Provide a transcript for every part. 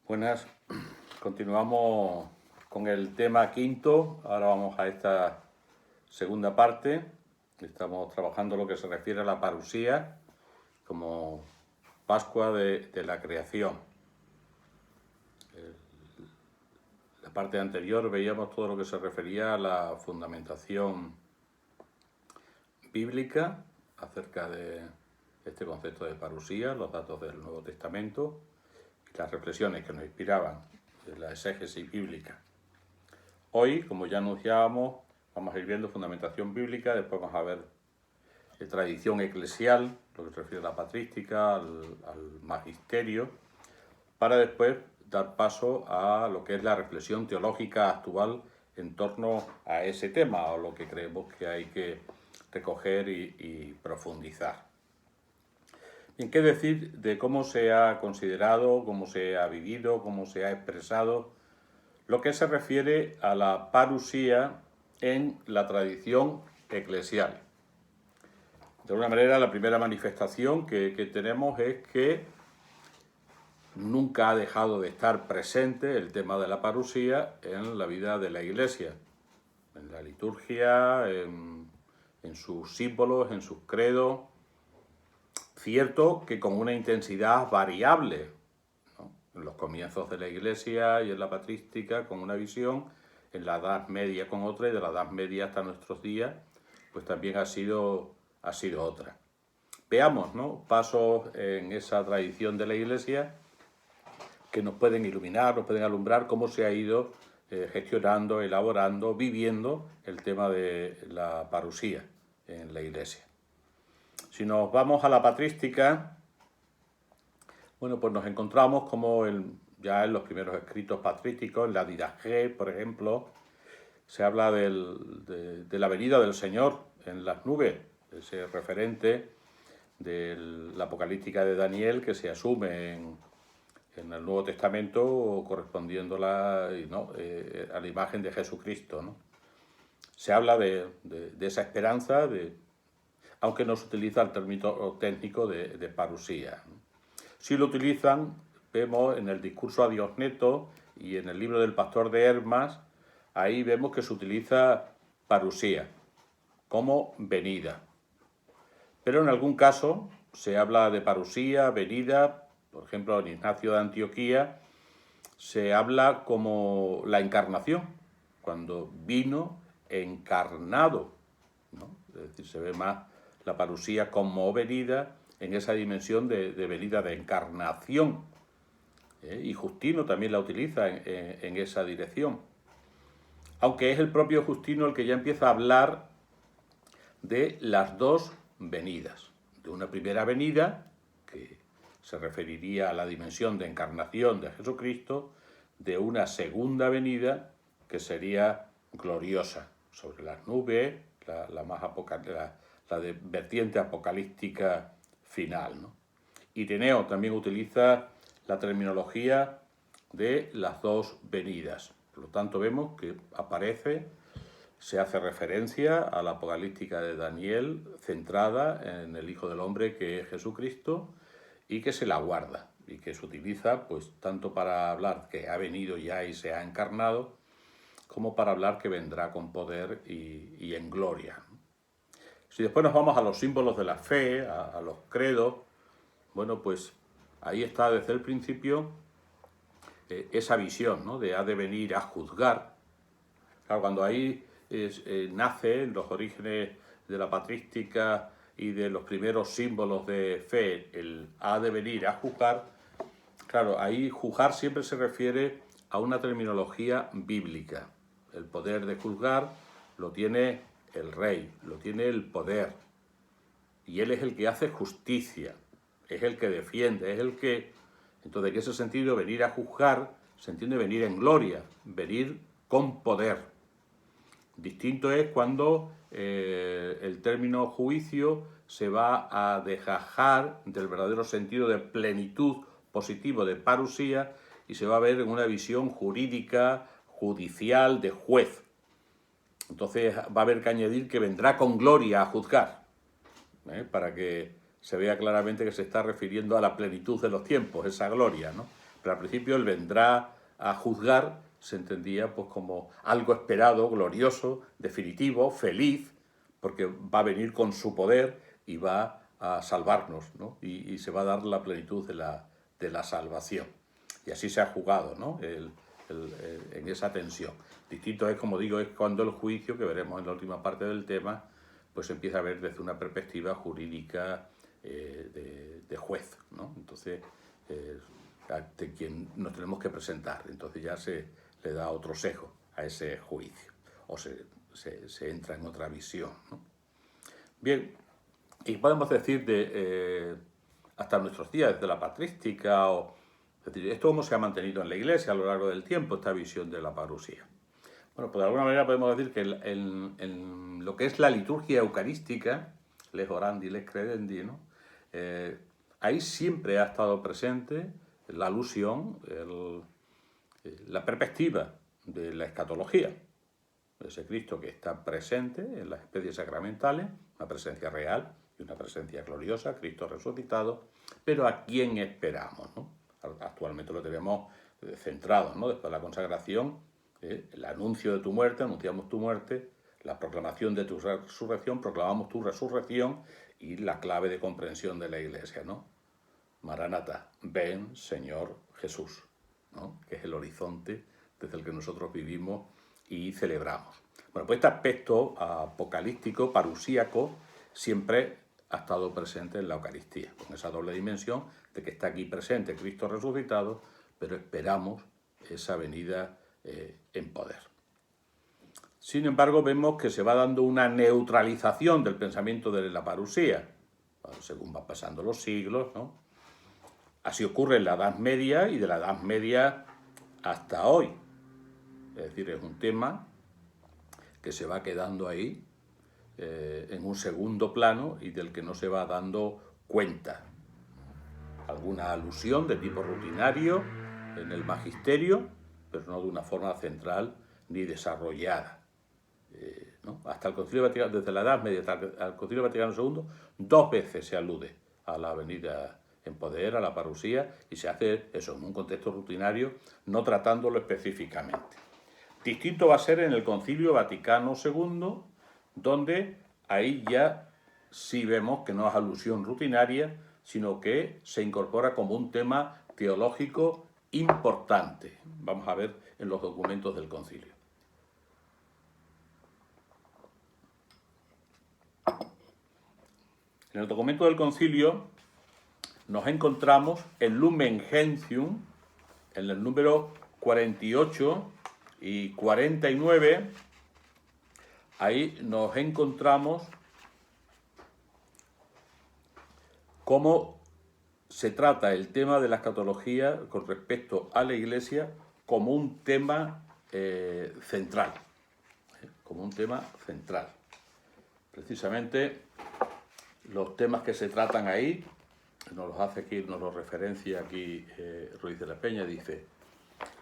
Buenas, continuamos con el tema quinto. Ahora vamos a esta segunda parte. Estamos trabajando lo que se refiere a la parusía como Pascua de la creación. La parte anterior veíamos todo lo que se refería a la fundamentación bíblica acerca de este concepto de parusía, los datos del Nuevo Testamento y las reflexiones que nos inspiraban de la exégesis bíblica. Hoy, como ya anunciábamos, vamos a ir viendo fundamentación bíblica, después vamos a ver tradición eclesial, lo que se refiere a la patrística, al magisterio, para después dar paso a lo que es la reflexión teológica actual en torno a ese tema, o lo que creemos que hay que recoger y profundizar. Bien, ¿qué decir de cómo se ha considerado, cómo se ha vivido, cómo se ha expresado lo que se refiere a la parusía en la tradición eclesial? De alguna manera, la primera manifestación que tenemos es que nunca ha dejado de estar presente el tema de la parusía en la vida de la Iglesia, en la liturgia, en sus símbolos, en sus credos. Cierto que con una intensidad variable, ¿no? En los comienzos de la Iglesia y en la patrística con una visión, en la Edad Media con otra, y de la Edad Media hasta nuestros días, pues también ha sido otra. Veamos, ¿no?, pasos en esa tradición de la Iglesia que nos pueden iluminar, nos pueden alumbrar cómo se ha ido gestionando, elaborando, viviendo el tema de la parusía en la Iglesia. Si nos vamos a la patrística, bueno, pues nos encontramos como ya en los primeros escritos patrísticos, en la Didaché, por ejemplo, se habla de la venida del Señor en las nubes, ese referente de la apocalíptica de Daniel que se asume en el Nuevo Testamento correspondiéndola, ¿no?, a la imagen de Jesucristo, ¿no? Se habla de esa esperanza, aunque no se utiliza el término técnico de parusía. Si lo utilizan, vemos en el discurso a Diosneto y en el libro del pastor de Hermas, ahí vemos que se utiliza parusía como venida. Pero en algún caso se habla de parusía, venida, por ejemplo en Ignacio de Antioquía se habla como la encarnación, cuando vino encarnado, ¿no? Es decir, se ve más la parusía como venida en esa dimensión de venida, de encarnación. Y Justino también la utiliza en esa dirección. Aunque es el propio Justino el que ya empieza a hablar de las dos venidas. De una primera venida, que se referiría a la dimensión de encarnación de Jesucristo, de una segunda venida que sería gloriosa, sobre las nubes, la de vertiente apocalíptica final, ¿no? Ireneo también utiliza la terminología de las dos venidas. Por lo tanto, vemos que se hace referencia a la apocalíptica de Daniel centrada en el Hijo del Hombre, que es Jesucristo, y que se la guarda y que se utiliza pues tanto para hablar que ha venido ya y se ha encarnado, como para hablar que vendrá con poder y en gloria. Si después nos vamos a los símbolos de la fe, a los credos, bueno, pues ahí está desde el principio esa visión, ¿no?, de ha de venir a juzgar. Claro, cuando ahí nace en los orígenes de la patrística y de los primeros símbolos de fe, el ha de venir a juzgar, claro, ahí juzgar siempre se refiere a una terminología bíblica. El poder de juzgar lo tiene el rey, lo tiene el poder, y él es el que hace justicia, es el que defiende, es el que... Entonces, en ese sentido, venir a juzgar se entiende venir en gloria, venir con poder. Distinto es cuando el término juicio se va a desgajar del verdadero sentido de plenitud positivo de parusía y se va a ver en una visión jurídica, judicial, de juez. Entonces va a haber que añadir que vendrá con gloria a juzgar, para que se vea claramente que se está refiriendo a la plenitud de los tiempos, esa gloria, ¿no? Pero al principio el vendrá a juzgar se entendía pues como algo esperado, glorioso, definitivo, feliz, porque va a venir con su poder y va a salvarnos, ¿no? Y se va a dar la plenitud de la salvación. Y así se ha jugado, ¿no? En esa tensión. Distinto es, como digo, es cuando el juicio, que veremos en la última parte del tema, pues empieza a ver desde una perspectiva jurídica de juez, ¿no? Entonces, ante quien nos tenemos que presentar. Entonces ya se le da otro sesgo a ese juicio, o se entra en otra visión, ¿no? Bien, y podemos decir hasta nuestros días, desde la patrística, es decir, esto cómo se ha mantenido en la Iglesia a lo largo del tiempo, esta visión de la parusía. Bueno, pues de alguna manera podemos decir que en lo que es la liturgia eucarística, les orandi, les credendi, ¿no? Ahí siempre ha estado presente la alusión, la perspectiva de la escatología. Ese Cristo que está presente en las especies sacramentales, una presencia real y una presencia gloriosa, Cristo resucitado, pero ¿a quién esperamos, no? Actualmente lo tenemos centrado, ¿no? Después de la consagración, el anuncio de tu muerte, anunciamos tu muerte, la proclamación de tu resurrección, proclamamos tu resurrección, y la clave de comprensión de la Iglesia, ¿no? Maranatha, ven Señor Jesús, ¿no? Que es el horizonte desde el que nosotros vivimos y celebramos. Bueno, pues este aspecto apocalíptico, parusíaco, siempre ha estado presente en la Eucaristía, con esa doble dimensión de que está aquí presente Cristo resucitado, pero esperamos esa venida en poder. Sin embargo, vemos que se va dando una neutralización del pensamiento de la parusía, según van pasando los siglos, ¿no? Así ocurre en la Edad Media y de la Edad Media hasta hoy. Es decir, es un tema que se va quedando ahí en un segundo plano y del que no se va dando cuenta. Alguna alusión de tipo rutinario en el magisterio, pero no de una forma central ni desarrollada. ¿No? Hasta el Concilio Vaticano, desde la Edad Media hasta el Concilio Vaticano II, 2 veces se alude a la venida en poder, a la parusía, y se hace eso en un contexto rutinario, no tratándolo específicamente. Distinto va a ser en el Concilio Vaticano II, donde ahí ya sí vemos que no es alusión rutinaria, sino que se incorpora como un tema teológico importante. Vamos a ver en los documentos del concilio. En el documento del concilio nos encontramos el Lumen Gentium, en el número 48 y 49, ahí nos encontramos cómo se trata el tema de la escatología con respecto a la Iglesia como un tema central, como un tema central. Precisamente los temas que se tratan ahí, nos los hace aquí, nos los referencia aquí Ruiz de la Peña, dice: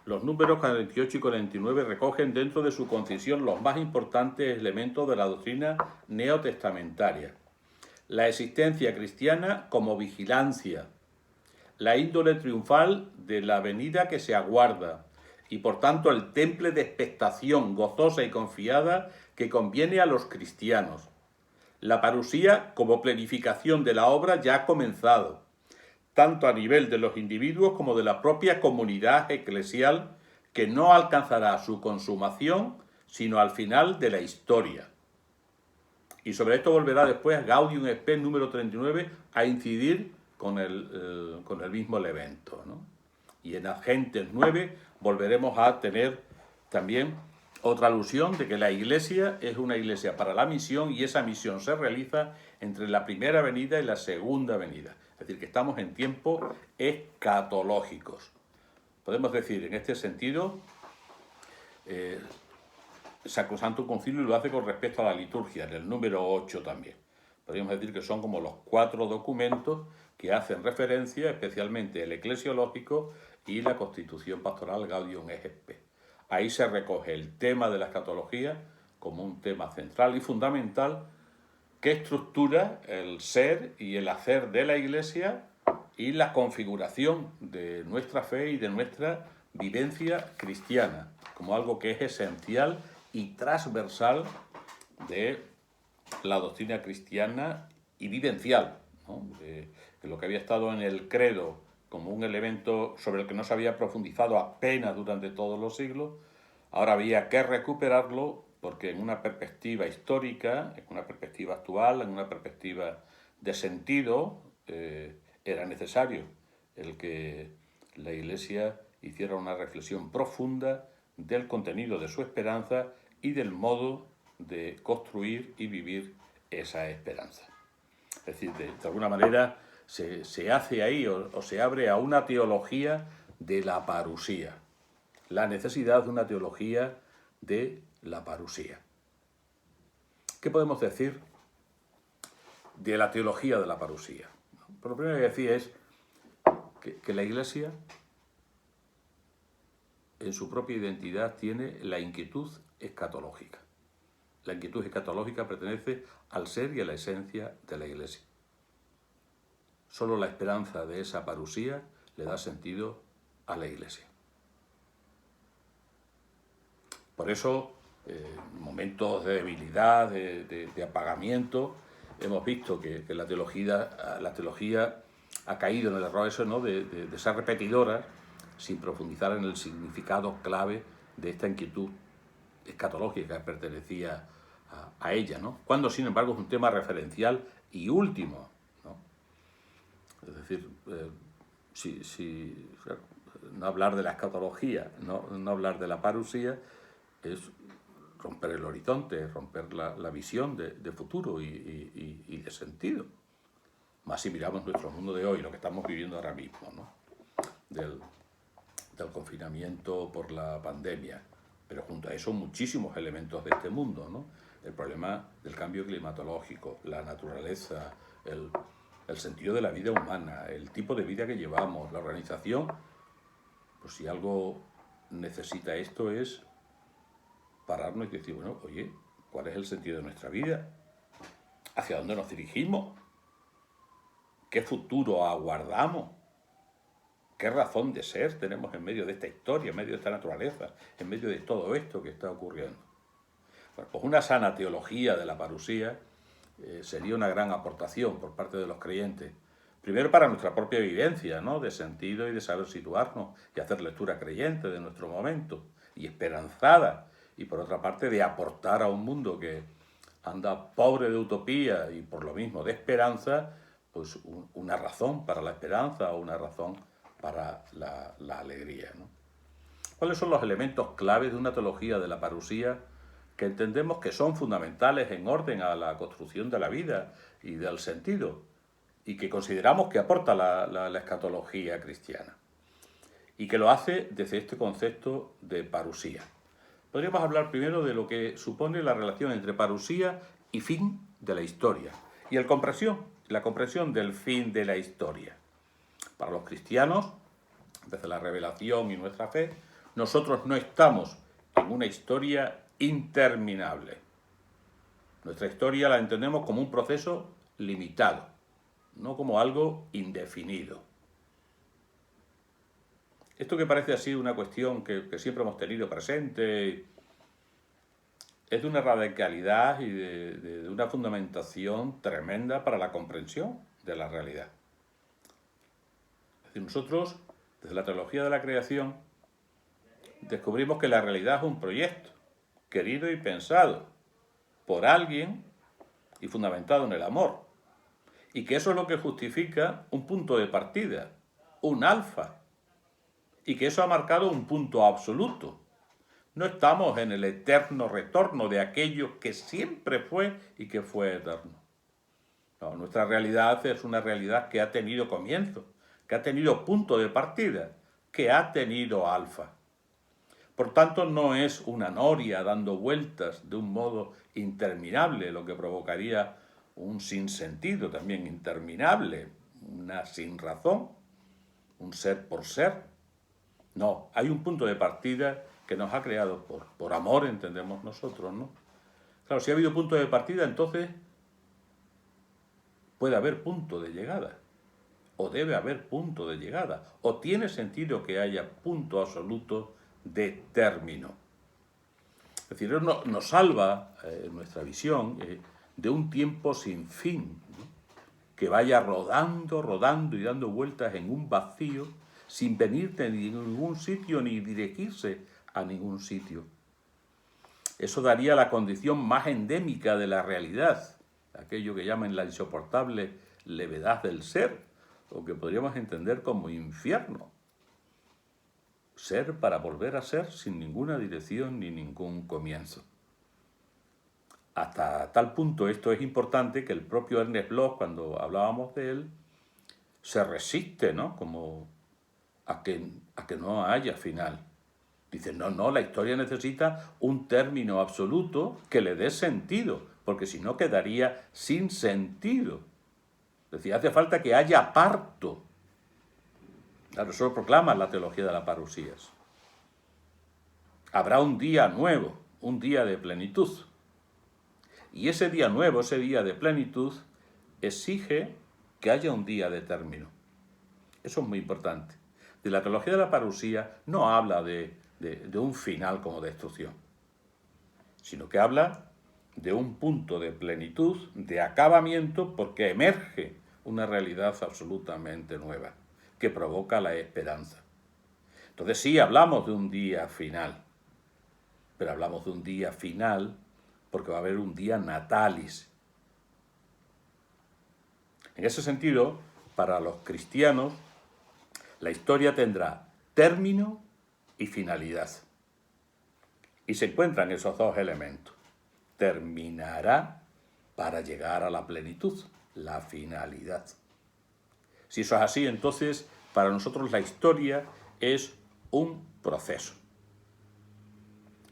los números 48 y 49 recogen dentro de su concisión los más importantes elementos de la doctrina neotestamentaria. La existencia cristiana como vigilancia, la índole triunfal de la venida que se aguarda, y por tanto el temple de expectación gozosa y confiada que conviene a los cristianos. La parusía como planificación de la obra ya ha comenzado, tanto a nivel de los individuos como de la propia comunidad eclesial, que no alcanzará su consumación sino al final de la historia. Y sobre esto volverá después Gaudium et Spes número 39 a incidir con el mismo evento, ¿no? Y en Agentes 9 volveremos a tener también otra alusión de que la Iglesia es una Iglesia para la misión, y esa misión se realiza entre la primera venida y la segunda venida. Es decir, que estamos en tiempos escatológicos. Podemos decir, en este sentido, Sacrosanto Concilio lo hace con respecto a la liturgia, en el número 8 también. Podríamos decir que son como los 4 documentos que hacen referencia, especialmente el eclesiológico y la Constitución Pastoral Gaudium et Spes. Ahí se recoge el tema de la escatología como un tema central y fundamental que estructura el ser y el hacer de la Iglesia y la configuración de nuestra fe y de nuestra vivencia cristiana, como algo que es esencial y transversal de la doctrina cristiana y vivencial, ¿no? Que lo que había estado en el credo como un elemento sobre el que no se había profundizado apenas durante todos los siglos, ahora había que recuperarlo porque en una perspectiva histórica, en una perspectiva actual, en una perspectiva de sentido, era necesario el que la Iglesia hiciera una reflexión profunda del contenido de su esperanza y del modo de construir y vivir esa esperanza. Es decir, de alguna manera se hace ahí o se abre a una teología de la parusía, la necesidad de una teología de la parusía. ¿Qué podemos decir de la teología de la parusía? Pues lo primero que decir es que la Iglesia en su propia identidad tiene la inquietud escatológica. La inquietud escatológica pertenece al ser y a la esencia de la Iglesia. Solo la esperanza de esa parusía le da sentido a la Iglesia. Por eso, en momentos de debilidad, de apagamiento, hemos visto que la teología ha caído en el error eso, ¿no? de ser repetidora sin profundizar en el significado clave de esta inquietud escatológica que pertenecía a ella, ¿no? Cuando, sin embargo, es un tema referencial y último, ¿no? Es decir, claro, no hablar de la escatología, no hablar de la parusía, es romper el horizonte, romper la visión de futuro y de sentido. Más si miramos nuestro mundo de hoy, lo que estamos viviendo ahora mismo, ¿no? Del confinamiento por la pandemia, pero junto a eso muchísimos elementos de este mundo, ¿no? El problema del cambio climatológico, la naturaleza, el sentido de la vida humana, el tipo de vida que llevamos, la organización. Pues si algo necesita esto es pararnos y decir, bueno, oye, ¿cuál es el sentido de nuestra vida? ¿Hacia dónde nos dirigimos? ¿Qué futuro aguardamos? ¿Qué razón de ser tenemos en medio de esta historia, en medio de esta naturaleza, en medio de todo esto que está ocurriendo? Bueno, pues una sana teología de la parusía sería una gran aportación por parte de los creyentes. Primero para nuestra propia vivencia, ¿no? De sentido y de saber situarnos y hacer lectura creyente de nuestro momento y esperanzada. Y por otra parte de aportar a un mundo que anda pobre de utopía y por lo mismo de esperanza, pues una razón para la esperanza o una razón para la alegría, ¿no? ¿Cuáles son los elementos claves de una teología de la parusía que entendemos que son fundamentales en orden a la construcción de la vida y del sentido y que consideramos que aporta la escatología cristiana y que lo hace desde este concepto de parusía? Podríamos hablar primero de lo que supone la relación entre parusía y fin de la historia y la comprensión del fin de la historia. Para los cristianos, desde la revelación y nuestra fe, nosotros no estamos en una historia interminable. Nuestra historia la entendemos como un proceso limitado, no como algo indefinido. Esto que parece así una cuestión que siempre hemos tenido presente es de una radicalidad y de una fundamentación tremenda para la comprensión de la realidad. Es decir, nosotros, desde la teología de la creación, descubrimos que la realidad es un proyecto querido y pensado por alguien y fundamentado en el amor. Y que eso es lo que justifica un punto de partida, un alfa. Y que eso ha marcado un punto absoluto. No estamos en el eterno retorno de aquello que siempre fue y que fue eterno. No, nuestra realidad es una realidad que ha tenido comienzo, que ha tenido punto de partida, que ha tenido alfa. Por tanto, no es una noria dando vueltas de un modo interminable, lo que provocaría un sinsentido también interminable, una sinrazón, un ser por ser. No, hay un punto de partida que nos ha creado por amor, entendemos nosotros, ¿no? Claro, si ha habido punto de partida, entonces puede haber punto de llegada. o debe haber punto de llegada, o tiene sentido que haya punto absoluto de término. Es decir, nos salva nuestra visión de un tiempo sin fin, ¿no? Que vaya rodando, rodando y dando vueltas en un vacío sin venir de ningún sitio ni dirigirse a ningún sitio. Eso daría la condición más endémica de la realidad, aquello que llaman la insoportable levedad del ser, o que podríamos entender como infierno. Ser para volver a ser sin ninguna dirección ni ningún comienzo. Hasta tal punto esto es importante que el propio Ernest Bloch, cuando hablábamos de él, se resiste, ¿no? Como a que no haya final. Dice, no, la historia necesita un término absoluto que le dé sentido, porque si no quedaría sin sentido. Es decir, hace falta que haya parto. Claro, eso lo proclama la teología de las parusías. Habrá un día nuevo, un día de plenitud. Y ese día nuevo, ese día de plenitud, exige que haya un día de término. Eso es muy importante. De la teología de la parusía no habla de un final como destrucción, sino que habla de un punto de plenitud, de acabamiento, porque emerge una realidad absolutamente nueva, que provoca la esperanza. Entonces sí, hablamos de un día final, pero hablamos de un día final porque va a haber un día natalis. En ese sentido, para los cristianos, la historia tendrá término y finalidad. Y se encuentran esos dos elementos. Terminará para llegar a la plenitud, la finalidad. Si eso es así, entonces para nosotros la historia es un proceso.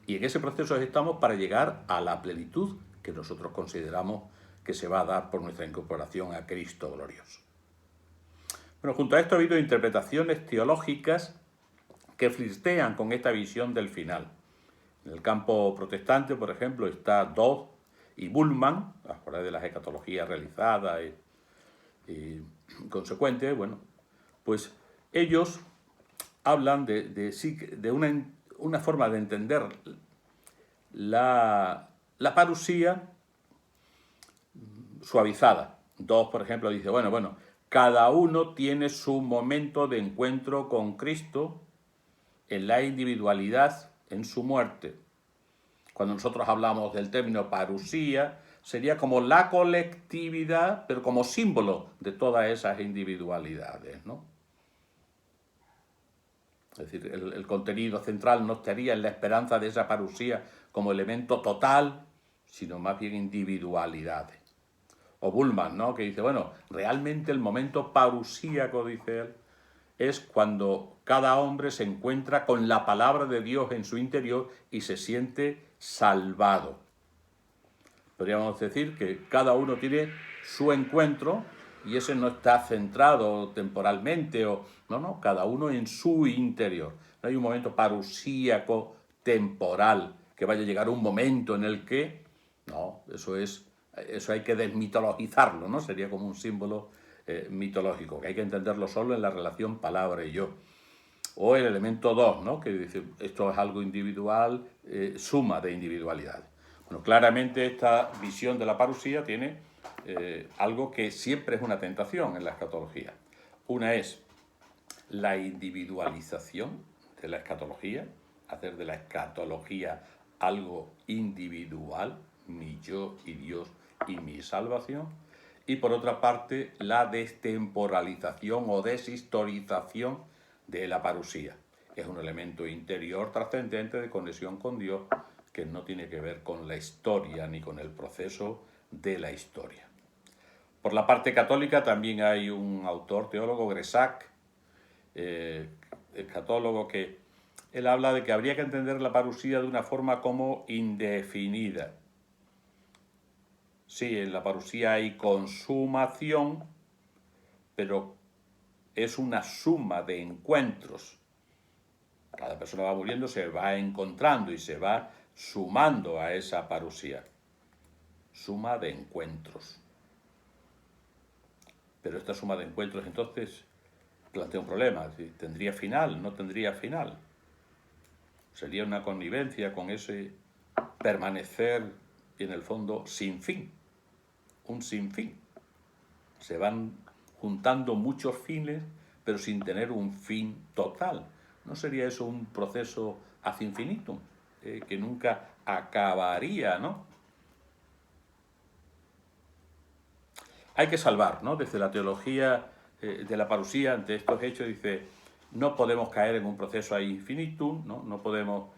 Y en ese proceso estamos para llegar a la plenitud que nosotros consideramos que se va a dar por nuestra incorporación a Cristo glorioso. Bueno, junto a esto ha habido interpretaciones teológicas que flirtean con esta visión del final. En el campo protestante, por ejemplo, está Dodd y Bullman, a través de las escatologías realizadas y consecuentes, bueno, pues ellos hablan de una forma de entender la parusía suavizada. Dodd, por ejemplo, dice, bueno, cada uno tiene su momento de encuentro con Cristo en la individualidad, en su muerte. Cuando nosotros hablamos del término parusía, sería como la colectividad, pero como símbolo de todas esas individualidades, ¿no? Es decir, el contenido central no estaría en la esperanza de esa parusía como elemento total, sino más bien individualidades. O Bullman, ¿no? Que dice, realmente el momento parusíaco, dice él, es cuando cada hombre se encuentra con la palabra de Dios en su interior y se siente salvado. Podríamos decir que cada uno tiene su encuentro y ese no está centrado temporalmente, no, cada uno en su interior. No hay un momento parusíaco temporal que vaya a llegar un momento en el que, no, eso hay que desmitologizarlo, ¿no? Sería como un símbolo mitológico, que hay que entenderlo solo en la relación palabra y yo. O el elemento 2, ¿no? Que dice, esto es algo individual, suma de individualidad. Bueno, claramente esta visión de la parusía tiene algo que siempre es una tentación en la escatología. Una es la individualización de la escatología, hacer de la escatología algo individual, mi yo y Dios y mi salvación. Y por otra parte, la destemporalización o deshistorización de la parusía. Es un elemento interior trascendente de conexión con Dios que no tiene que ver con la historia ni con el proceso de la historia. Por la parte católica también hay un autor, teólogo, Grésac, escatólogo, que él habla de que habría que entender la parusía de una forma como indefinida. Sí, en la parusía hay consumación, pero es una suma de encuentros. Cada persona va muriendo, se va encontrando y se va sumando a esa parusía. Suma de encuentros. Pero esta suma de encuentros entonces plantea un problema. Es decir, ¿tendría final? ¿No tendría final? Sería una connivencia con ese permanecer en el fondo sin fin, un sinfín. Se van juntando muchos fines, pero sin tener un fin total. ¿No sería eso un proceso ad infinitum, que nunca acabaría, ¿no? Hay que salvar, ¿no? Desde la teología de la parusía, ante estos hechos, dice, no podemos caer en un proceso ad infinitum, ¿no? No podemos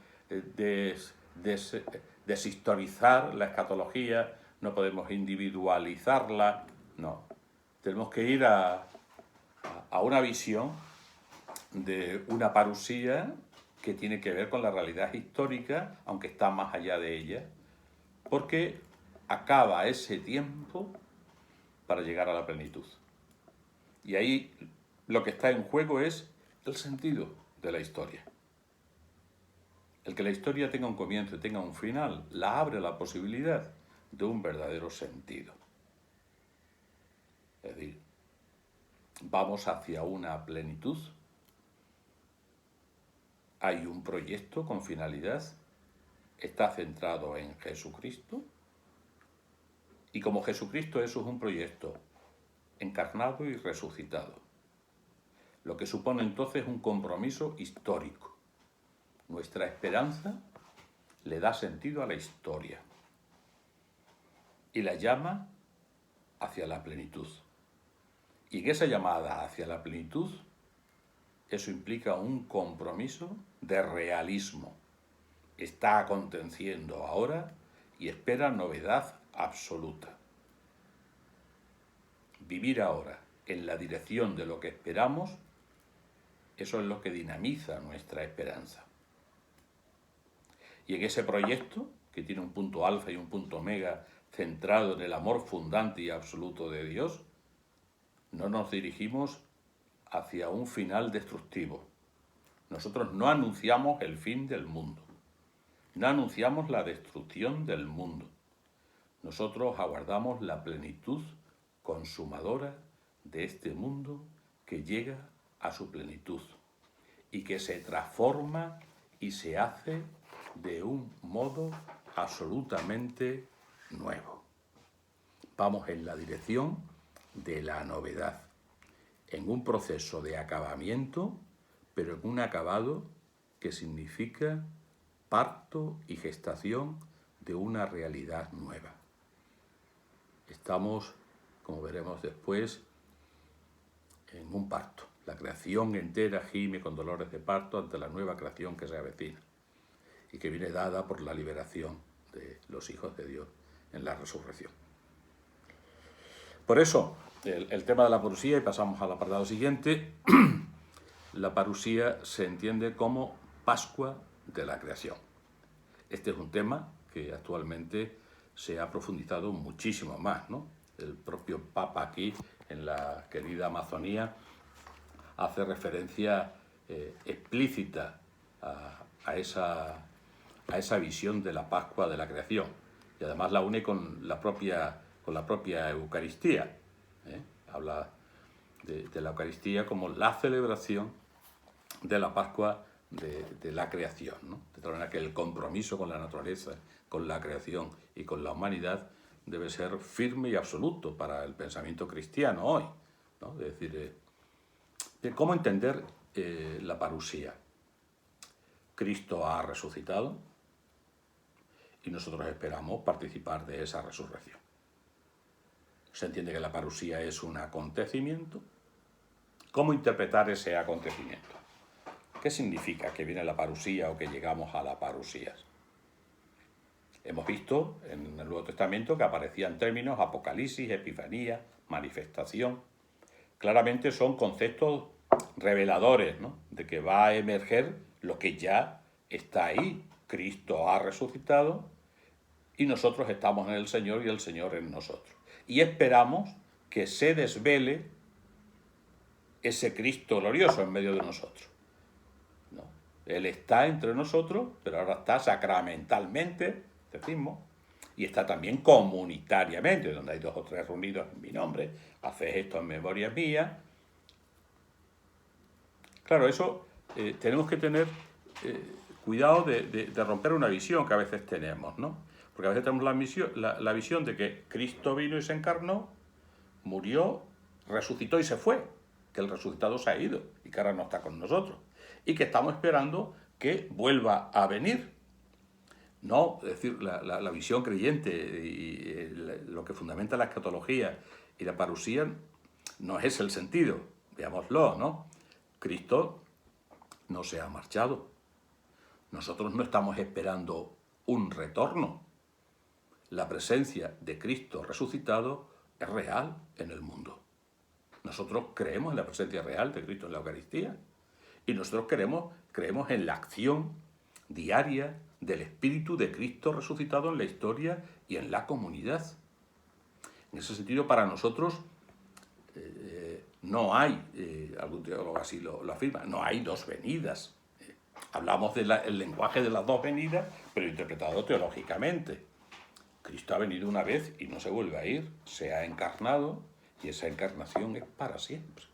deshistorizar la escatología, no podemos individualizarla, no. Tenemos que ir a una visión de una parusía que tiene que ver con la realidad histórica, aunque está más allá de ella, porque acaba ese tiempo para llegar a la plenitud. Y ahí lo que está en juego es el sentido de la historia. El que la historia tenga un comienzo y tenga un final, la abre la posibilidad de un verdadero sentido. Es decir, vamos hacia una plenitud. Hay un proyecto con finalidad, está centrado en Jesucristo, y como Jesucristo eso es un proyecto encarnado y resucitado, lo que supone entonces un compromiso histórico. Nuestra esperanza le da sentido a la historia y la llama hacia la plenitud. Y en esa llamada hacia la plenitud, eso implica un compromiso de realismo. Está aconteciendo ahora y espera novedad absoluta. Vivir ahora en la dirección de lo que esperamos, eso es lo que dinamiza nuestra esperanza. Y en ese proyecto, que tiene un punto alfa y un punto omega centrado en el amor fundante y absoluto de Dios, no nos dirigimos hacia un final destructivo. Nosotros no anunciamos el fin del mundo. No anunciamos la destrucción del mundo. Nosotros aguardamos la plenitud consumadora de este mundo que llega a su plenitud y que se transforma y se hace de un modo absolutamente nuevo. Vamos en la dirección de la novedad, en un proceso de acabamiento, pero en un acabado que significa parto y gestación de una realidad nueva. Estamos, como veremos después, en un parto. La creación entera gime con dolores de parto ante la nueva creación que se avecina y que viene dada por la liberación de los hijos de Dios en la resurrección. Por eso, el tema de la parusía, y pasamos al apartado siguiente, la parusía se entiende como Pascua de la creación. Este es un tema que actualmente se ha profundizado muchísimo más, ¿no? El propio Papa aquí, en la querida Amazonía, hace referencia explícita a esa visión de la Pascua de la creación, y además la une con la propia Eucaristía. Habla de la Eucaristía como la celebración de la Pascua de la creación, ¿no? De tal manera que el compromiso con la naturaleza, con la creación y con la humanidad debe ser firme y absoluto para el pensamiento cristiano hoy, ¿no? Es decir, ¿cómo entender la parusía? Cristo ha resucitado y nosotros esperamos participar de esa resurrección. Se entiende que la parusía es un acontecimiento. ¿Cómo interpretar ese acontecimiento? ¿Qué significa que viene la parusía o que llegamos a la parusía? Hemos visto en el Nuevo Testamento que aparecían términos apocalipsis, epifanía, manifestación. Claramente son conceptos reveladores, ¿no? De que va a emerger lo que ya está ahí. Cristo ha resucitado y nosotros estamos en el Señor y el Señor en nosotros. Y esperamos que se desvele ese Cristo glorioso en medio de nosotros, ¿no? Él está entre nosotros, pero ahora está sacramentalmente, decimos, y está también comunitariamente, donde hay 2 o 3 reunidos en mi nombre, haced esto en memoria mía. Claro, eso tenemos que tener cuidado de romper una visión que a veces tenemos, ¿no? Porque a veces tenemos la visión de que Cristo vino y se encarnó, murió, resucitó y se fue, que el resucitado se ha ido y que ahora no está con nosotros, y que estamos esperando que vuelva a venir. No, es decir, la visión creyente y lo que fundamenta la escatología y la parusía no es el sentido, veámoslo, ¿no? Cristo no se ha marchado. Nosotros no estamos esperando un retorno. La presencia de Cristo resucitado es real en el mundo. Nosotros creemos en la presencia real de Cristo en la Eucaristía y nosotros creemos en la acción diaria del Espíritu de Cristo resucitado en la historia y en la comunidad. En ese sentido, para nosotros no hay, algún teólogo así lo afirma, no hay 2 venidas. Hablamos del lenguaje de las 2 venidas, pero interpretado teológicamente. Cristo ha venido una vez y no se vuelve a ir, se ha encarnado y esa encarnación es para siempre.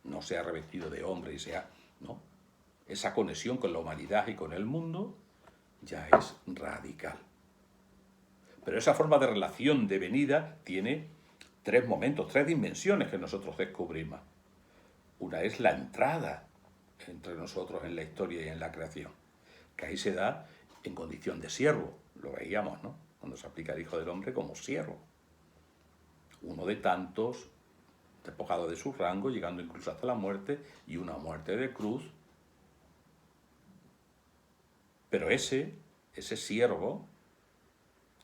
No se ha revestido de hombre no. Esa conexión con la humanidad y con el mundo ya es radical. Pero esa forma de relación de venida tiene 3 momentos, 3 dimensiones que nosotros descubrimos. Una es la entrada entre nosotros en la historia y en la creación, que ahí se da en condición de siervo, lo veíamos, ¿no? Cuando se aplica al Hijo del Hombre como siervo. Uno de tantos, despojado de su rango, llegando incluso hasta la muerte, y una muerte de cruz. Pero ese siervo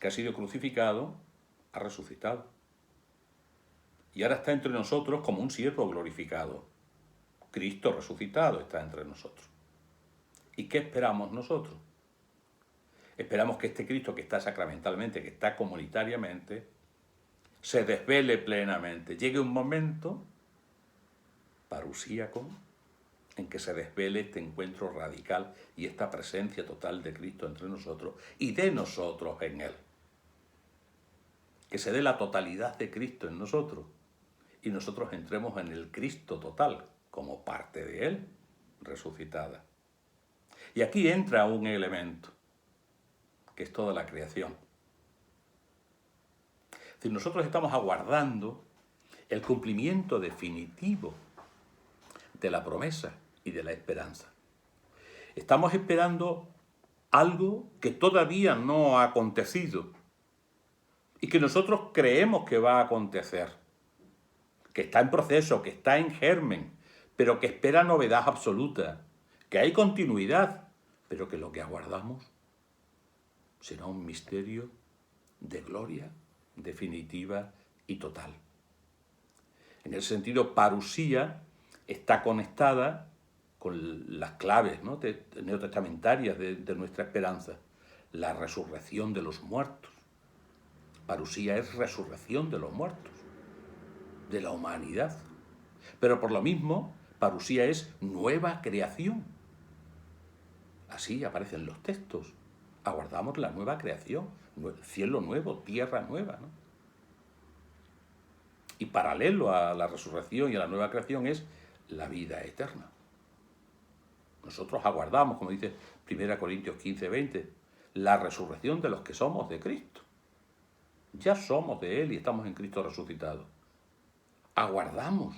que ha sido crucificado, ha resucitado. Y ahora está entre nosotros como un siervo glorificado. Cristo resucitado está entre nosotros. ¿Y qué esperamos nosotros? Esperamos que este Cristo que está sacramentalmente, que está comunitariamente, se desvele plenamente. Llegue un momento parusíaco en que se desvele este encuentro radical y esta presencia total de Cristo entre nosotros y de nosotros en Él. Que se dé la totalidad de Cristo en nosotros y nosotros entremos en el Cristo total como parte de Él, resucitada. Y aquí entra un elemento, que es toda la creación. Es decir, nosotros estamos aguardando el cumplimiento definitivo de la promesa y de la esperanza. Estamos esperando algo que todavía no ha acontecido y que nosotros creemos que va a acontecer, que está en proceso, que está en germen, pero que espera novedad absoluta, que hay continuidad, pero que lo que aguardamos será un misterio de gloria definitiva y total. En ese sentido, parusía está conectada con las claves, ¿no?, neotestamentarias de nuestra esperanza. La resurrección de los muertos. Parusía es resurrección de los muertos, de la humanidad. Pero por lo mismo, parusía es nueva creación. Así aparecen los textos. Aguardamos la nueva creación, cielo nuevo, tierra nueva, ¿no? Y paralelo a la resurrección y a la nueva creación es la vida eterna. Nosotros aguardamos, como dice 1 Corintios 15, 20, la resurrección de los que somos de Cristo. Ya somos de Él y estamos en Cristo resucitado. Aguardamos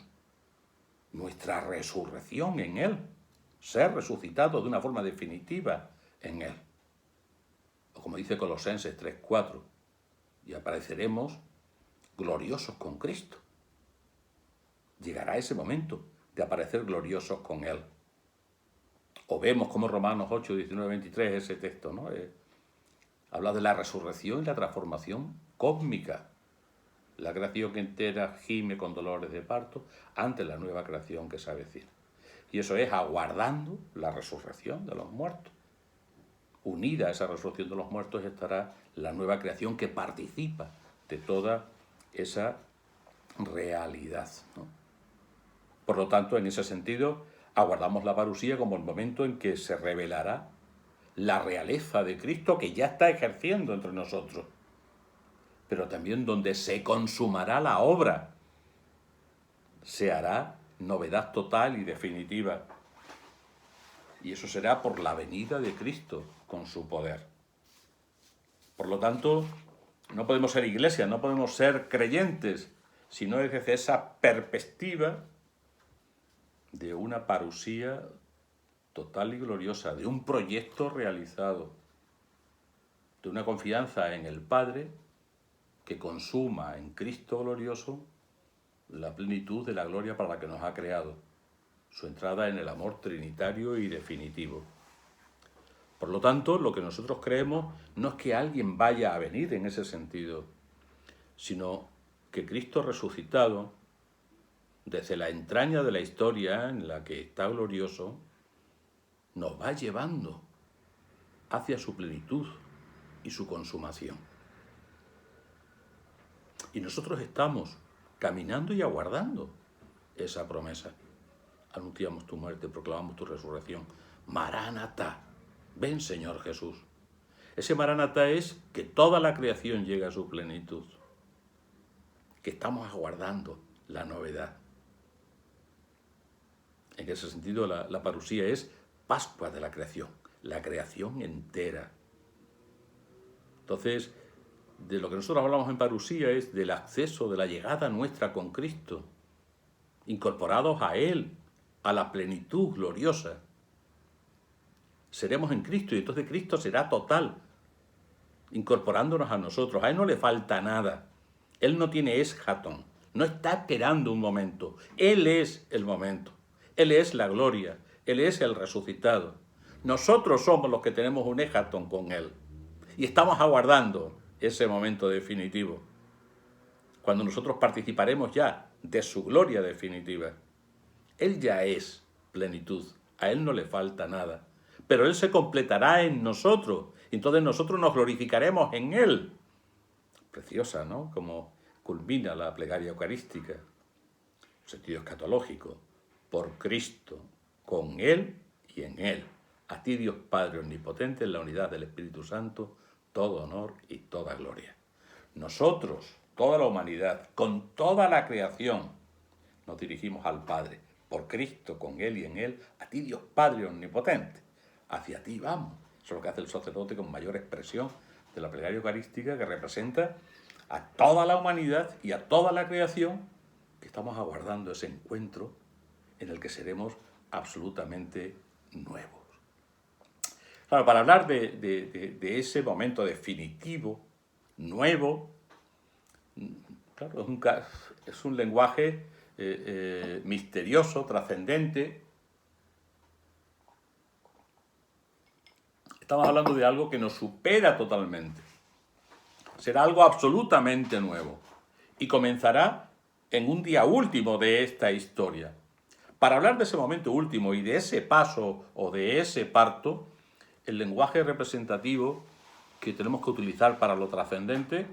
nuestra resurrección en Él, ser resucitado de una forma definitiva en Él. O como dice Colosenses 3, 4, y apareceremos gloriosos con Cristo. Llegará ese momento de aparecer gloriosos con Él. O vemos como Romanos 8, 19, 23, ese texto, ¿no? Habla de la resurrección y la transformación cósmica. La creación entera gime con dolores de parto ante la nueva creación que se avecina. Y eso es aguardando la resurrección de los muertos. Unida a esa resurrección de los muertos estará la nueva creación que participa de toda esa realidad, ¿no? Por lo tanto, en ese sentido, aguardamos la parusía como el momento en que se revelará la realeza de Cristo que ya está ejerciendo entre nosotros. pero también donde se consumará la obra. Se hará novedad total y definitiva. Y eso será por la venida de Cristo con su poder. Por lo tanto, no podemos ser iglesia, no podemos ser creyentes, sino desde esa perspectiva de una parusía total y gloriosa, de un proyecto realizado, de una confianza en el Padre que consuma en Cristo glorioso la plenitud de la gloria para la que nos ha creado, su entrada en el amor trinitario y definitivo. Por lo tanto, lo que nosotros creemos no es que alguien vaya a venir en ese sentido, sino que Cristo resucitado, desde la entraña de la historia en la que está glorioso, nos va llevando hacia su plenitud y su consumación. Y nosotros estamos caminando y aguardando esa promesa. Anunciamos tu muerte, proclamamos tu resurrección. Maránata, ven Señor Jesús. Ese Maránata es que toda la creación llegue a su plenitud, que estamos aguardando la novedad. En ese sentido, la parusía es Pascua de la creación entera. Entonces, de lo que nosotros hablamos en parusía es del acceso, de la llegada nuestra con Cristo, incorporados a Él, a la plenitud gloriosa. Seremos en Cristo y entonces Cristo será total, incorporándonos a nosotros. A Él no le falta nada. Él no tiene eschatón, no está esperando un momento. Él es el momento. Él es la gloria. Él es el resucitado. Nosotros somos los que tenemos un eschatón con Él. Y estamos aguardando ese momento definitivo, cuando nosotros participaremos ya de su gloria definitiva. Él ya es plenitud, a Él no le falta nada, pero Él se completará en nosotros, y entonces nosotros nos glorificaremos en Él. Preciosa, ¿no? Como culmina la plegaria eucarística, en sentido escatológico, por Cristo, con Él y en Él. A ti, Dios Padre Omnipotente, en la unidad del Espíritu Santo, todo honor y toda gloria. Nosotros, toda la humanidad, con toda la creación, nos dirigimos al Padre, por Cristo, con Él y en Él, a ti Dios Padre Omnipotente. Hacia ti vamos. Eso es lo que hace el sacerdote con mayor expresión de la plegaria eucarística, que representa a toda la humanidad y a toda la creación, que estamos aguardando ese encuentro en el que seremos absolutamente nuevos. Claro, para hablar de ese momento definitivo, nuevo, claro, es un lenguaje misterioso, trascendente. Estamos hablando de algo que nos supera totalmente. Será algo absolutamente nuevo y comenzará en un día último de esta historia. Para hablar de ese momento último y de ese paso o de ese parto, el lenguaje representativo que tenemos que utilizar para lo trascendente,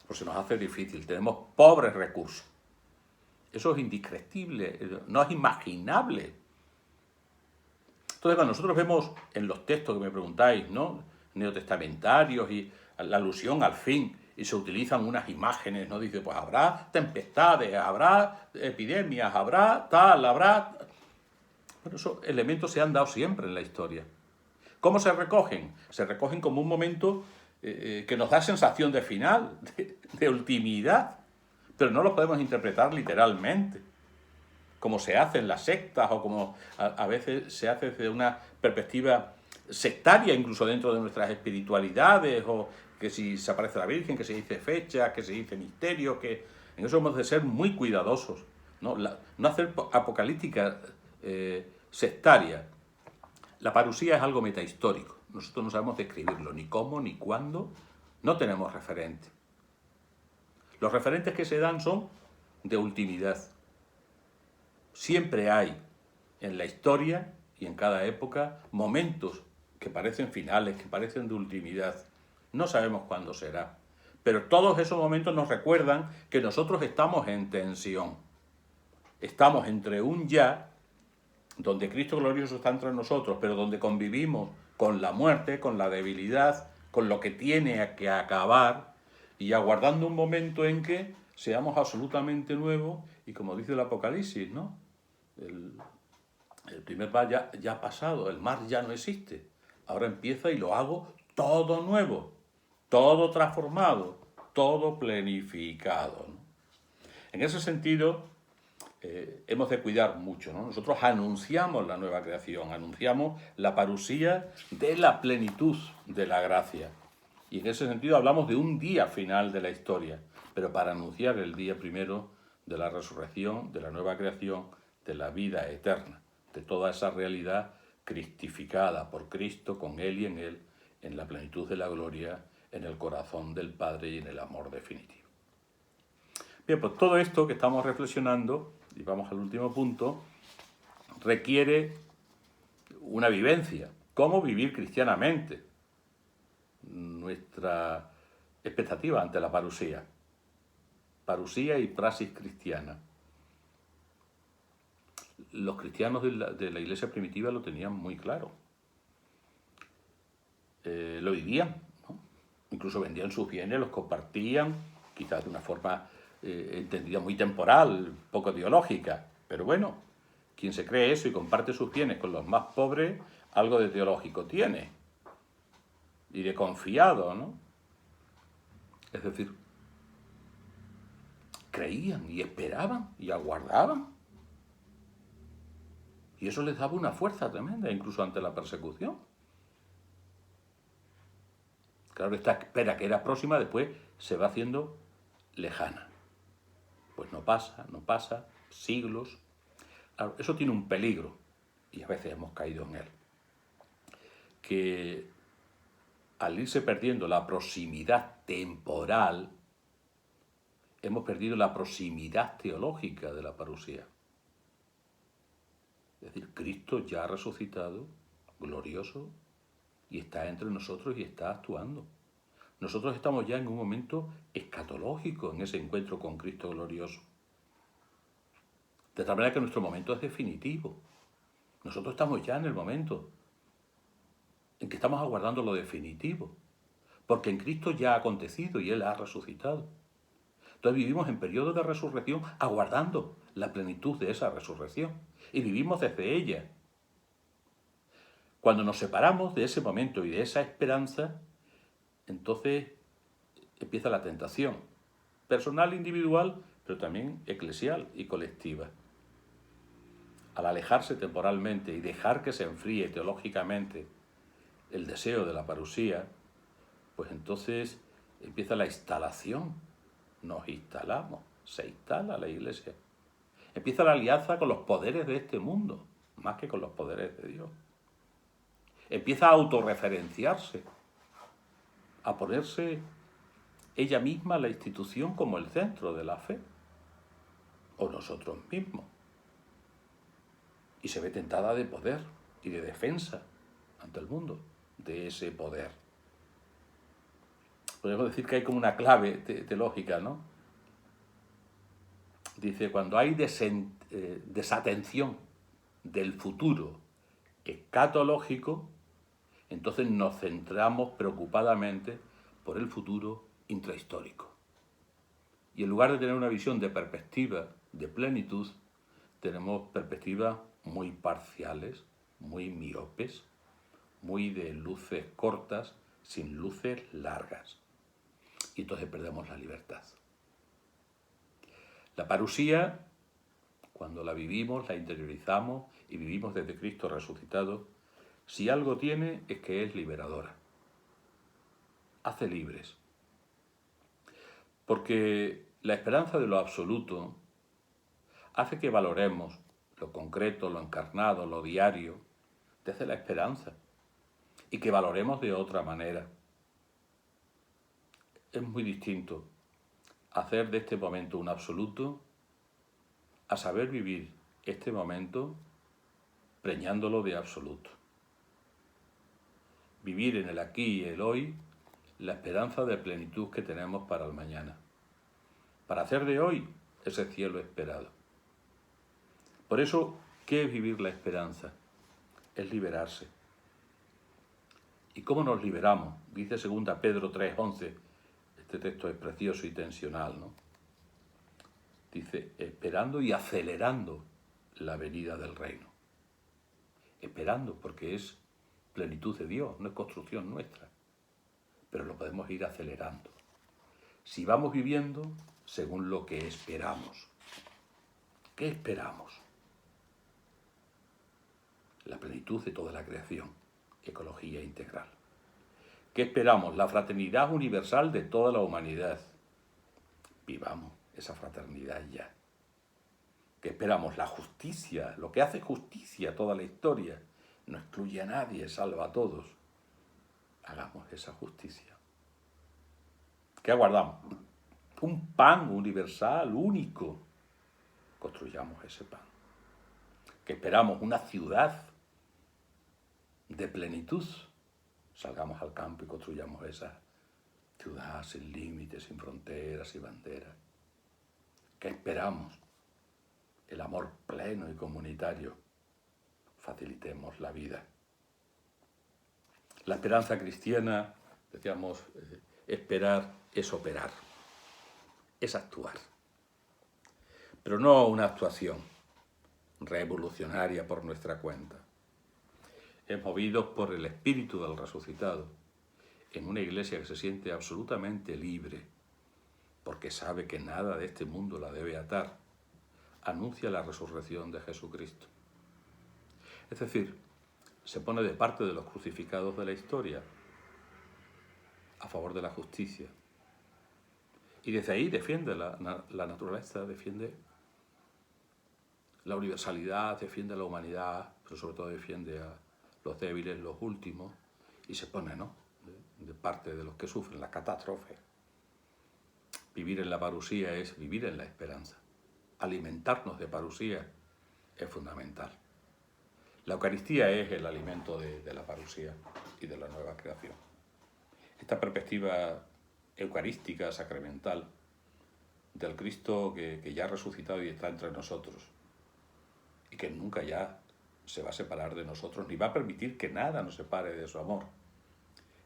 pues se nos hace difícil. Tenemos pobres recursos. Eso es indescriptible, no es imaginable. Entonces, cuando nosotros vemos en los textos que me preguntáis, ¿no?, neotestamentarios y la alusión al fin, y se utilizan unas imágenes, ¿no? Dice, pues habrá tempestades, habrá epidemias, habrá tal, habrá... Bueno, esos elementos se han dado siempre en la historia. ¿Cómo se recogen? Se recogen como un momento que nos da sensación de final, de ultimidad, pero no lo podemos interpretar literalmente, como se hace en las sectas o como a veces se hace desde una perspectiva sectaria, incluso dentro de nuestras espiritualidades, o que si se aparece la Virgen, que se dice fecha, que se dice misterio, que en eso hemos de ser muy cuidadosos, no hacer apocalíptica sectaria. La parusía es algo metahistórico. Nosotros no sabemos describirlo, ni cómo, ni cuándo. No tenemos referente. Los referentes que se dan son de ultimidad. Siempre hay en la historia y en cada época momentos que parecen finales, que parecen de ultimidad. No sabemos cuándo será. Pero todos esos momentos nos recuerdan que nosotros estamos en tensión. Estamos entre un ya, donde Cristo glorioso está entre nosotros, pero donde convivimos con la muerte, con la debilidad, con lo que tiene que acabar, y aguardando un momento en que seamos absolutamente nuevos y como dice el Apocalipsis, ¿no? El primer mar ya ha pasado, el mar ya no existe. Ahora empieza y lo hago todo nuevo, todo transformado, todo planificado, ¿no? En ese sentido, hemos de cuidar mucho, ¿no? Nosotros anunciamos la nueva creación, anunciamos la parusía de la plenitud de la gracia. Y en ese sentido hablamos de un día final de la historia, pero para anunciar el día primero de la resurrección, de la nueva creación, de la vida eterna, de toda esa realidad cristificada por Cristo, con Él y en la plenitud de la gloria, en el corazón del Padre y en el amor definitivo. Bien, pues todo esto que estamos reflexionando, y vamos al último punto, requiere una vivencia. ¿Cómo vivir cristianamente? Nuestra expectativa ante la parusía. Parusía y praxis cristiana. Los cristianos de la iglesia primitiva lo tenían muy claro. Lo vivían, ¿no? Incluso vendían sus bienes, los compartían, quizás de una forma entendida muy temporal, poco teológica, pero bueno, quien se cree eso y comparte sus bienes con los más pobres, algo de teológico tiene, y de confiado, ¿no? Es decir, creían y esperaban y aguardaban, y eso les daba una fuerza tremenda, incluso ante la persecución. Claro, esta espera que era próxima después se va haciendo lejana. Pues no pasa, siglos. Claro, eso tiene un peligro, y a veces hemos caído en él, que al irse perdiendo la proximidad temporal, hemos perdido la proximidad teológica de la parusía. Es decir, Cristo ya ha resucitado, glorioso, y está entre nosotros y está actuando. Nosotros estamos ya en un momento escatológico en ese encuentro con Cristo glorioso. De tal manera que nuestro momento es definitivo. Nosotros estamos ya en el momento en que estamos aguardando lo definitivo. Porque en Cristo ya ha acontecido y Él ha resucitado. Entonces vivimos en periodo de resurrección aguardando la plenitud de esa resurrección. Y vivimos desde ella. Cuando nos separamos de ese momento y de esa esperanza, entonces empieza la tentación, personal, individual, pero también eclesial y colectiva. Al alejarse temporalmente y dejar que se enfríe teológicamente el deseo de la parusía, pues entonces empieza la instalación. Nos instalamos, se instala la iglesia. Empieza la alianza con los poderes de este mundo, más que con los poderes de Dios. Empieza a autorreferenciarse, a ponerse ella misma la institución como el centro de la fe, o nosotros mismos. Y se ve tentada de poder y de defensa ante el mundo de ese poder. Podemos decir que hay como una clave teológica, ¿no? Dice, cuando hay desatención del futuro escatológico, entonces nos centramos preocupadamente por el futuro intrahistórico. Y en lugar de tener una visión de perspectiva, de plenitud, tenemos perspectivas muy parciales, muy miopes, muy de luces cortas, sin luces largas. Y entonces perdemos la libertad. La parusía, cuando la vivimos, la interiorizamos y vivimos desde Cristo resucitado, si algo tiene es que es liberadora. Hace libres. Porque la esperanza de lo absoluto hace que valoremos lo concreto, lo encarnado, lo diario, desde la esperanza, y que valoremos de otra manera. Es muy distinto hacer de este momento un absoluto a saber vivir este momento preñándolo de absoluto. Vivir en el aquí y el hoy la esperanza de plenitud que tenemos para el mañana. Para hacer de hoy ese cielo esperado. Por eso, ¿qué es vivir la esperanza? Es liberarse. ¿Y cómo nos liberamos? Dice 2 Pedro 3:11, Este texto es precioso y tensional, ¿no? Dice, esperando y acelerando la venida del reino. Esperando, porque es plenitud de Dios, no es construcción nuestra. Pero lo podemos ir acelerando. Si vamos viviendo según lo que esperamos. ¿Qué esperamos? La plenitud de toda la creación, ecología integral. ¿Qué esperamos? La fraternidad universal de toda la humanidad. Vivamos esa fraternidad ya. ¿Qué esperamos? La justicia, lo que hace justicia a toda la historia. No excluye a nadie, salva a todos. Hagamos esa justicia. ¿Qué aguardamos? Un pan universal, único. Construyamos ese pan. ¿Qué esperamos? Una ciudad de plenitud. Salgamos al campo y construyamos esa ciudad sin límites, sin fronteras y banderas. ¿Qué esperamos? El amor pleno y comunitario. Facilitemos la vida. La esperanza cristiana, decíamos, esperar es operar, es actuar. Pero no una actuación revolucionaria por nuestra cuenta. Es movidos por el espíritu del resucitado, en una iglesia que se siente absolutamente libre, porque sabe que nada de este mundo la debe atar, anuncia la resurrección de Jesucristo. Es decir, se pone de parte de los crucificados de la historia, a favor de la justicia. Y desde ahí defiende la naturaleza, defiende la universalidad, defiende la humanidad, pero sobre todo defiende a los débiles, los últimos, y se pone, ¿no?, de parte de los que sufren la catástrofe. Vivir en la parusía es vivir en la esperanza. Alimentarnos de parusía es fundamental. La Eucaristía es el alimento de la parusía y de la nueva creación. Esta perspectiva eucarística, sacramental, del Cristo que ya ha resucitado y está entre nosotros, y que nunca ya se va a separar de nosotros, ni va a permitir que nada nos separe de su amor.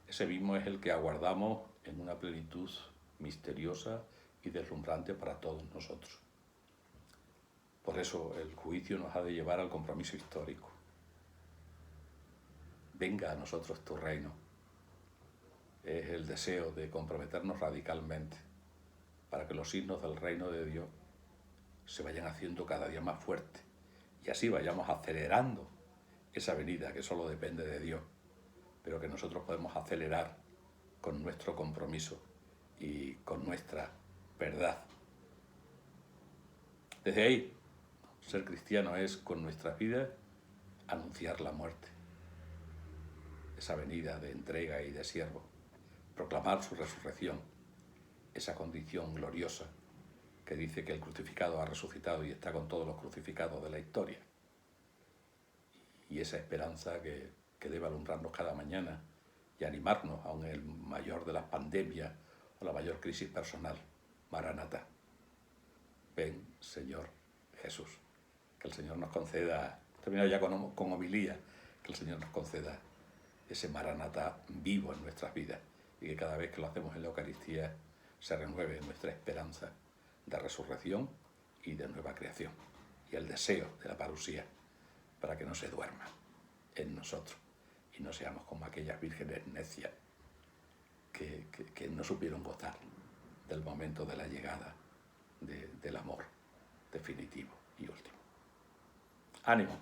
Ese mismo es el que aguardamos en una plenitud misteriosa y deslumbrante para todos nosotros. Por eso el juicio nos ha de llevar al compromiso histórico. Venga a nosotros tu reino. Es el deseo de comprometernos radicalmente para que los signos del reino de Dios se vayan haciendo cada día más fuertes y así vayamos acelerando esa venida que solo depende de Dios, pero que nosotros podemos acelerar con nuestro compromiso y con nuestra verdad. Desde ahí, ser cristiano es con nuestras vidas anunciar la muerte, esa venida de entrega y de siervo, proclamar su resurrección, esa condición gloriosa que dice que el crucificado ha resucitado y está con todos los crucificados de la historia. Y esa esperanza que debe alumbrarnos cada mañana y animarnos aun en el mayor de las pandemias o la mayor crisis personal. Maranatá. Ven, Señor Jesús. Que el Señor nos conceda, termino ya con homilía, que el Señor nos conceda ese Maranatá vivo en nuestras vidas y que cada vez que lo hacemos en la Eucaristía se renueve nuestra esperanza de resurrección y de nueva creación y el deseo de la parusía para que no se duerma en nosotros y no seamos como aquellas vírgenes necias que no supieron gozar del momento de la llegada del amor definitivo y último. ¡Ánimo!